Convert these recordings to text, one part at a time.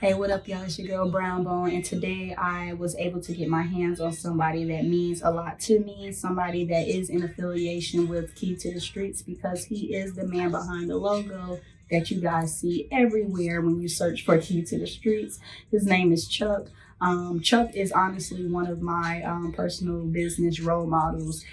Hey, what up, y'all? It's your girl BrownBone, and today I was able to get my hands on somebody that means a lot to me, somebody that is in affiliation with Key to the Streets because he is the man behind the logo that you guys see everywhere when you search for Key to the Streets. His name is Chuck. Chuck is honestly one of my personal business role models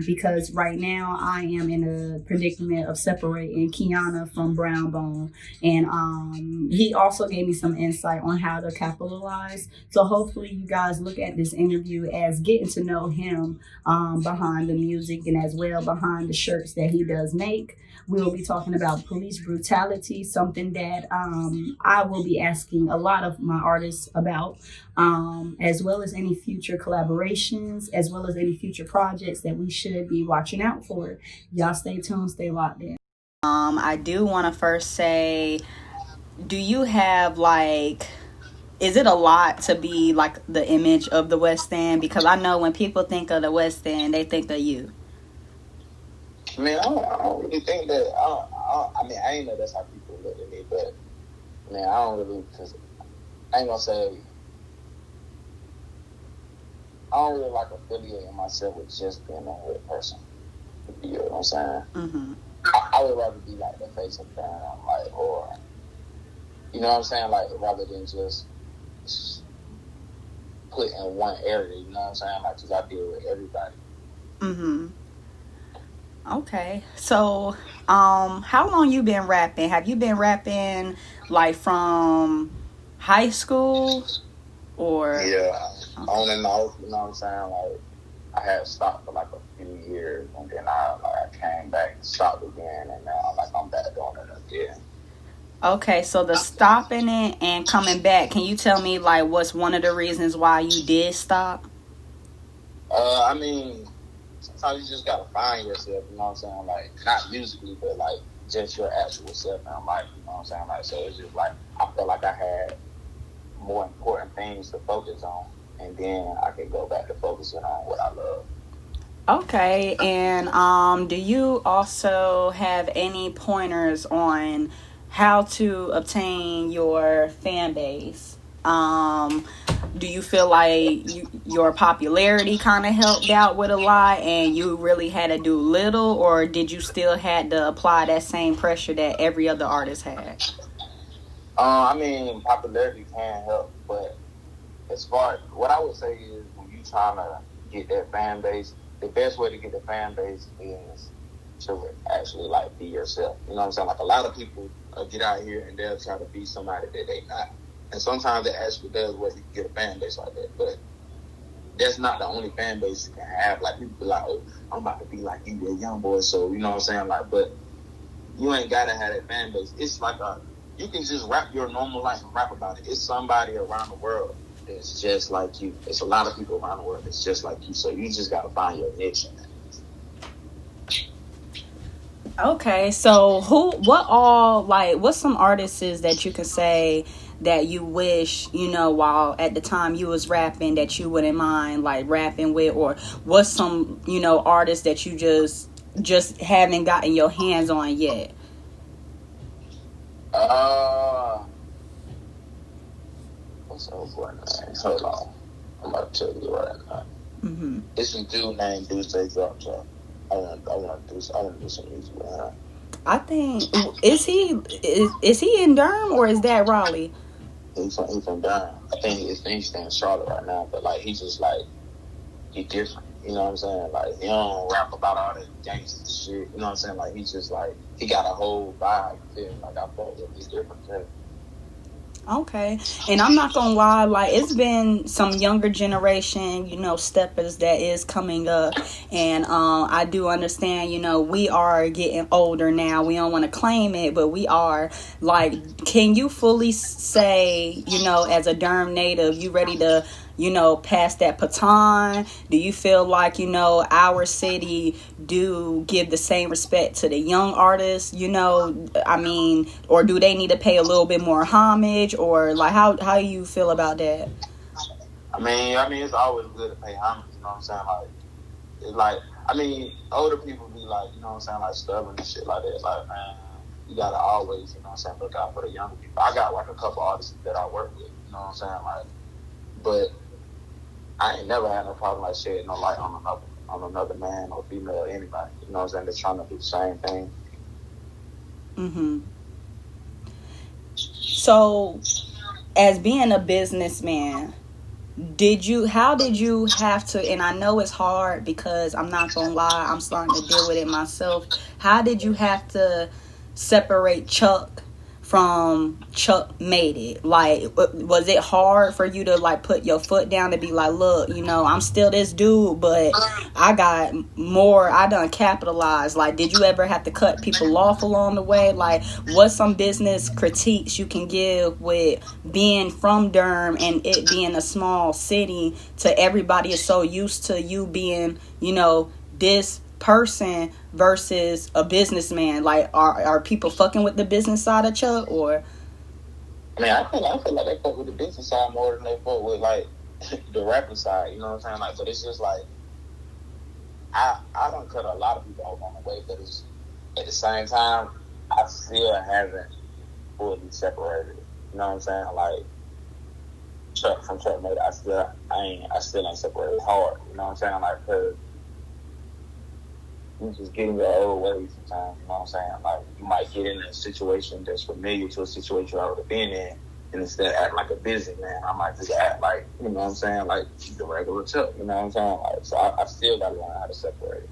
because right now I am in a predicament of separating Kiana from BrownBone. And he also gave me some insight on how to capitalize. So hopefully you guys look at this interview as getting to know him behind the music and as well behind the shirts that he does make. We'll be talking about police brutality, something that I will be asking a lot of my artists about, as well as any future collaborations, as well as any future projects that we should be watching out for. Y'all stay tuned, stay locked in. I do want to first say, do you have like, is it a lot to be like the image of the West End? Because I know when people think of the West End, they think of you. I don't really think that. I ain't know that's how people look at me, but man, I don't really, cause I ain't gonna say I don't really like affiliating myself with just being a hood person. You know what I'm saying? Mm-hmm. I would rather be like the face of the town, like, or you know what I'm saying, like rather than just put in one area. You know what I'm saying? Like, cause I deal with everybody. Mm-hmm. Okay. So, how long you been rapping? Have you been rapping like from high school or? Yeah, Okay. on and off. You know what I'm saying? Like, I had stopped for like a few years, and then I came back and stopped again, and now I'm back doing it again. Okay, so the stopping it and coming back, can you tell me like what's one of the reasons why you did stop? I mean, sometimes you just gotta find yourself. You know what I'm saying? Like, not musically, but like just your actual self in life. You know what I'm saying? Like, so it's just like I felt like I had more important things to focus on, and then I could go back to focusing on what I love. Okay, and do you also have any pointers on how to obtain your fan base? Do you feel like your popularity kind of helped out with a lot and you really had to do little, or did you still had to apply that same pressure that every other artist had? I mean, popularity can help, but as far as what I would say is when you trying to get that fan base, the best way to get the fan base is to actually like be yourself. You know what I'm saying? Like a lot of people get out here and they'll try to be somebody that they not, and sometimes it actually does work. You can get a fan base like that, but that's not the only fan base you can have. Like people be like, "Oh, I'm about to be like you, a young boy," so you know what I'm saying? Like, but you ain't gotta have that fan base. It's like you can just rap your normal life and rap about it. It's somebody around the world that's just like you. It's a lot of people around the world that's just like you. So you just gotta find your niche in that. Okay, so what all, like, what's some artists that you can say that you wish, while at the time you was rapping that you wouldn't mind like rapping with, or what's some, artists that you just haven't gotten your hands on yet? What's up, boy? Man? Hold on, I'm about to tell you right now. Mm-hmm. It's a dude named Deuce Drop Top. I want to do some music with him. I think is he in Durham or is that Raleigh? He's from Durham. I think he's staying in Charlotte right now, but like he's just like he different. You know what I'm saying? Like he don't rap about all that gangster shit. You know what I'm saying? Like he's just like he got a whole vibe. You feel me? Like I felt that he's different too. Okay. And I'm not gonna lie, like it's been some younger generation, steppers that is coming up. And I do understand, we are getting older now. We don't want to claim it, but we are. Like, can you fully say, as a Durham native, you ready to, pass that baton? Do you feel like, our city do give the same respect to the young artists, I mean, or do they need to pay a little bit more homage, or like how do you feel about that? I mean, it's always good to pay homage. You know what I'm saying? Like, it's like, I mean, older people be like, you know what I'm saying, like stubborn and shit like that. Like, man, you gotta always, you know what I'm saying, look out for the younger people. I got like a couple artists that I work with, you know what I'm saying, like, but I ain't never had no problem like shedding no light on another man or female or anybody. You know what I'm saying? They're trying to do the same thing. Mm-hmm. So, as being a businessman, how did you have to, and I know it's hard because I'm not gonna lie, I'm starting to deal with it myself. How did you have to separate Chuck from Chuckmadeit? Like, was it hard for you to like put your foot down to be like, look, you know, I'm still this dude, but I got more, I done capitalized. Like, did you ever have to cut people off along the way? Like, what's some business critiques you can give with being from Durham and it being a small city to everybody is so used to you being, you know, this person versus a businessman? Like, are people fucking with the business side of Chuck, or? I mean, I feel like they fuck with the business side more than they fuck with like the rapping side. You know what I'm saying? Like, but it's just like I don't cut a lot of people off on the way, but it's at the same time I still haven't fully separated. You know what I'm saying? Like Chuck from Chuckmadeit, I still ain't separated. It's hard. You know what I'm saying? Like, cause you just get in your old ways sometimes, you know what I'm saying? Like, you might get in a situation that's familiar to a situation I've already been in, and instead of acting like a businessman, I might just act like, you know what I'm saying, like the regular Chuck, you know what I'm saying? Like, so I still got to learn how to separate it.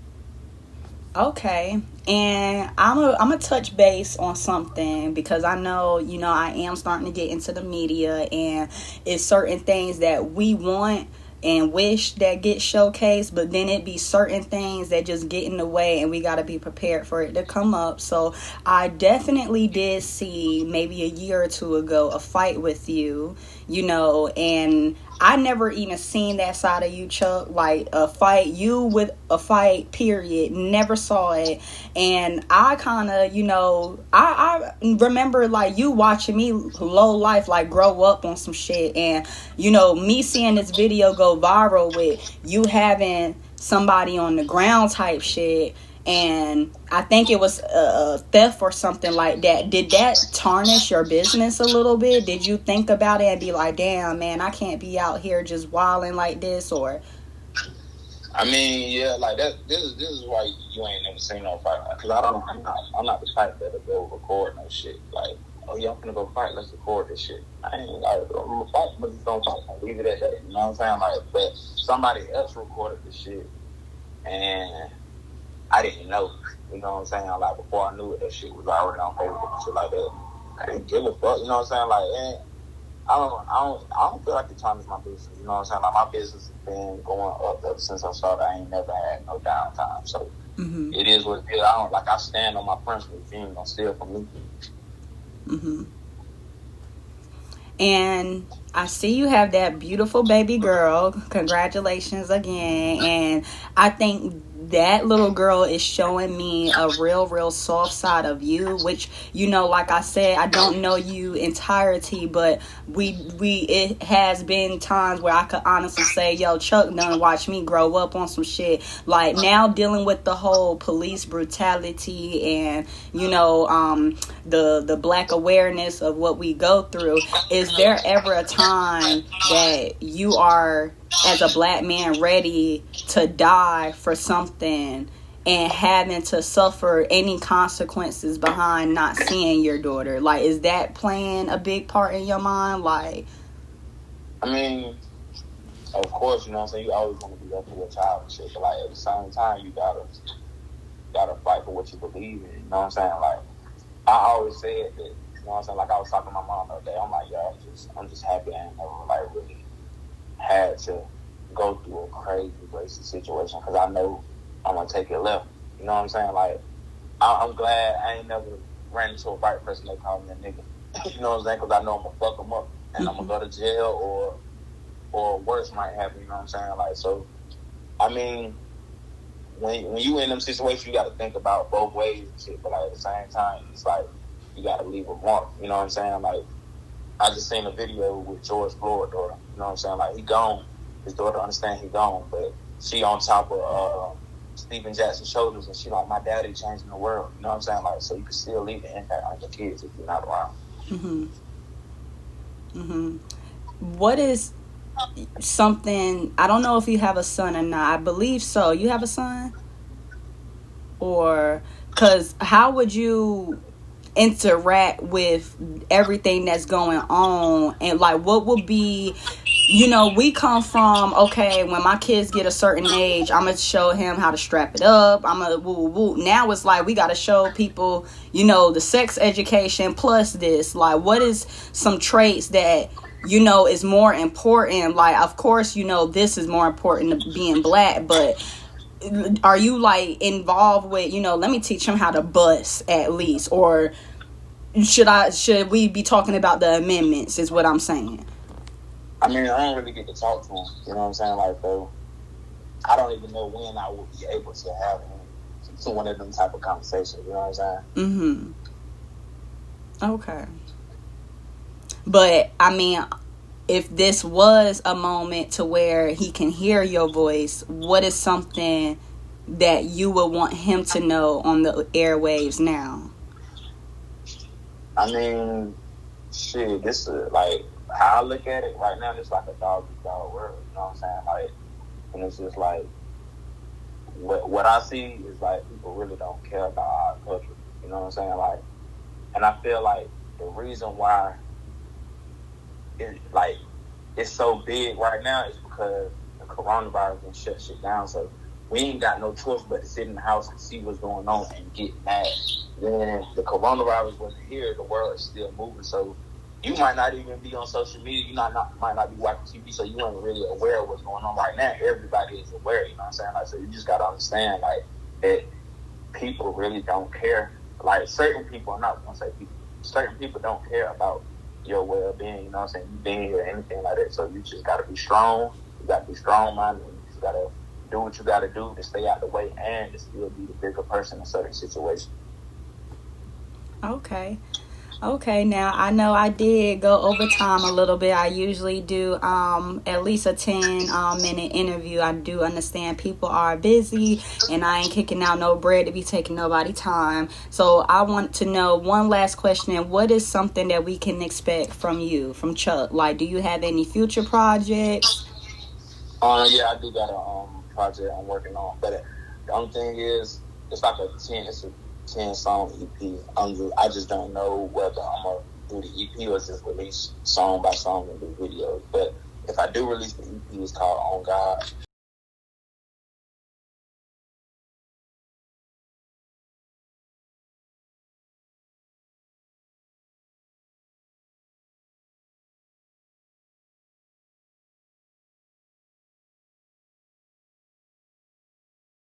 Okay, and I'm a touch base on something because I know, you know, I am starting to get into the media, and it's certain things that we want and wish that get showcased, but then it be certain things that just get in the way, and we got to be prepared for it to come up. So I definitely did see maybe a year or two ago a fight with you, you know, and I never even seen that side of you, Chuck. Like, a fight, you with a fight, period. Never saw it. And I kind of, you know, I remember, like, you watching me low life, like, grow up on some shit. And, you know, me seeing this video go viral with you having somebody on the ground type shit. And I think it was a theft or something like that. Did that tarnish your business a little bit? Did you think about it and be like, damn, man, I can't be out here just wilding like this? Or, I mean, yeah, like that. This is why you ain't never seen no fight. Because I'm not the type that'll go record no shit. Like, oh yeah, I'm gonna go fight. Let's record this shit. I ain't like, I'm gonna fight, but just don't fight. I'll leave it at that. You know what I'm saying? Like, but somebody else recorded the shit, and I didn't know, you know what I'm saying? Like, before I knew it, that shit was already on Facebook and shit like that. I didn't give a fuck, you know what I'm saying? Like, I don't feel like the time is my business, you know what I'm saying? Like, my business has been going up ever since I started. I ain't never had no downtime, so It is what it is. I stand on my principles. You ain't gonna steal from me. Mm-hmm. And I see you have that beautiful baby girl. Congratulations again. And I think that little girl is showing me a real soft side of you, which, you know, like I said, I don't know you entirety, but it has been times where I could honestly say, yo, Chuck done watch me grow up on some shit. Like, now dealing with the whole police brutality and, you know, the black awareness of what we go through. Is there ever a time that you are, as a black man, ready to die for something and having to suffer any consequences behind not seeing your daughter? Like, is that playing a big part in your mind? Like, I mean, of course, you know what I'm saying, you always want to be up for your child and shit, but like at the same time, you gotta fight for what you believe in. You know what I'm saying? Like, I always said that. You know what I'm saying? Like, I was talking to my mom the other day. I'm like, yo, I'm just happy I ain't never like really had to go through a crazy situation, because I know I'm gonna take it left. You know what I'm saying? Like, I'm glad I ain't never ran into a white person that called me a nigga. You know what I'm saying? Because I know I'm gonna fuck them up, and I'm gonna go to jail, or worse might happen. You know what I'm saying? Like, so, I mean, when you in them situations, you got to think about both ways and shit. But like, at the same time, it's like you got to leave a mark. You know what I'm saying? Like, I just seen a video with George Floyd's daughter. You know what I'm saying? Like, he gone. His daughter understand he gone, but she on top of Stephen Jackson's shoulders, and she like, my daddy changing the world. You know what I'm saying? Like, so you can still leave an impact on your kids if you're not around. What is something, I don't know if you have a son or not. I believe so. You have a son? Or, because how would you interact with everything that's going on? And like, what would be, we come from, okay, when my kids get a certain age, I'm gonna show him how to strap it up, I'm gonna woo. Now it's like we gotta show people, the sex education plus this. Like, what is some traits that is more important? Like, of course, this is more important to being black, but are you like involved with, let me teach him how to bust at least? Or should we be talking about the amendments is what I'm saying? I mean, I don't really get to talk to him. You know what I'm saying? Like, though, I don't even know when I will be able to have one of them type of conversations. You know what I'm saying? Okay. But I mean, if this was a moment to where he can hear your voice, what is something that you would want him to know on the airwaves now? I mean, shit, this is like, how I look at it right now, it's like a dog-eat-dog world. You know what I'm saying? Like, and it's just like, what I see is like, people really don't care about our culture. You know what I'm saying? Like, and I feel like the reason why it's so big right now is because the coronavirus and shut shit down. So we ain't got no choice but to sit in the house and see what's going on and get mad. Then the coronavirus wasn't here, the world is still moving. So you might not even be on social media. You might not be watching TV, so you ain't really aware of what's going on right now. Everybody is aware, you know what I'm saying? Like, so you just gotta understand, like, that people really don't care. Like, certain people, I'm not gonna say people, certain people don't care about your well-being, you know what I'm saying? You being here or anything like that. So you just gotta be strong. You gotta be strong-minded. You just gotta do what you gotta do to stay out the way and to still be the bigger person in certain situations. Okay, now I know I did go over time a little bit. I usually do at least a 10-minute interview. I do understand people are busy, and I ain't kicking out no bread to be taking nobody time. So I want to know one last question. What is something that we can expect from you, from Chuck? Like, do you have any future projects? Yeah, I do got a project I'm working on, but the only thing is, it's like a 10-song EP. I just don't know whether I'm gonna do the EP or just release song by song and do videos. But if I do release the EP, it's called On God.